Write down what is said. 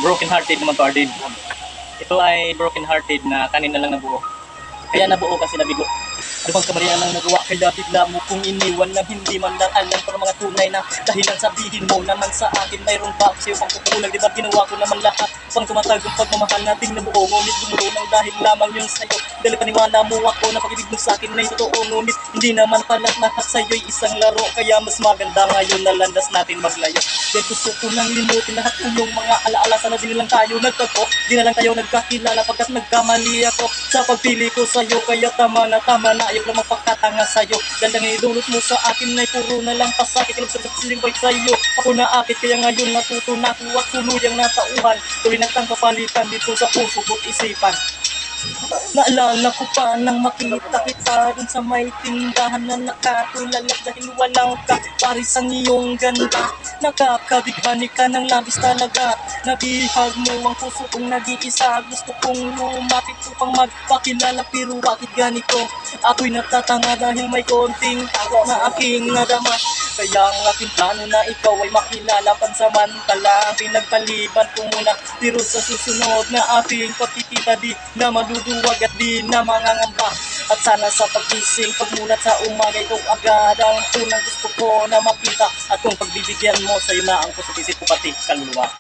broken hearted naman to, Ardin. Ito ay broken hearted na kanina lang nabuo. Kaya nabuo kasi nabigo. Ano bang kamalian ang nagawa, kaya bigla mo kung iniwan na hindi man lang alam para mga tunay na dahilan. Sabihin mo naman sa akin, mayroon ba ako sa'yo pang kukulang? Diba ginawa ko naman lahat pang tumatagong pagmamahal nating nabuo? Ngunit gumulo ng dahil lamang yun sa'yo. Dahil paniwala mo ako na pag-ibig mo sa akin ay totoo. Ngunit hindi naman pala lahat sa'yo'y isang laro. Kaya mas maganda ngayon na landas natin maglayo. Dahil gusto ko nang limutin lahat ng iyong mga alaala. Sana di na lang tayo nagtagpo, di na lang tayo nagkakilala, pagkat nagkamali ako sa pagpili ko sa'yo. Kaya tama na, ayaw lang magpakatanga sa'yo. Dahil ang idulot mo sa akin ay puro na lang pasakit. Ilog sa siling balik sa'yo, ako na akit. Kaya ngayon natuto na ako at tuluyang natauhan. Tuloy na kang kapalitan dito sa puso ko't isipan. Naalala ko pa nang makita kita rin sa may tindahan na nakatulala. Dahil walang kaparis ang iyong ganda, nakakabighani ka ng labis talaga. Nabihag mo ang puso kong nag-iisa. Gusto kong lumapit upang magpakilala, pero bakit ganito? Ako'y natatanga dahil may konting takot na aking nadama. Kaya ang aking plano na ikaw ay makilala pansamantala. Pinagpaliban ko muna, pero sa susunod na ating pagkikita di na maduduwag at di na mangangamba. At sana sa pagising, pagmulat sa umaga, ikaw agad ang unang gusto ko na makita. At kung pagbibigyan mo, sa'yo na ang puso't isip ko pati kaluluwa.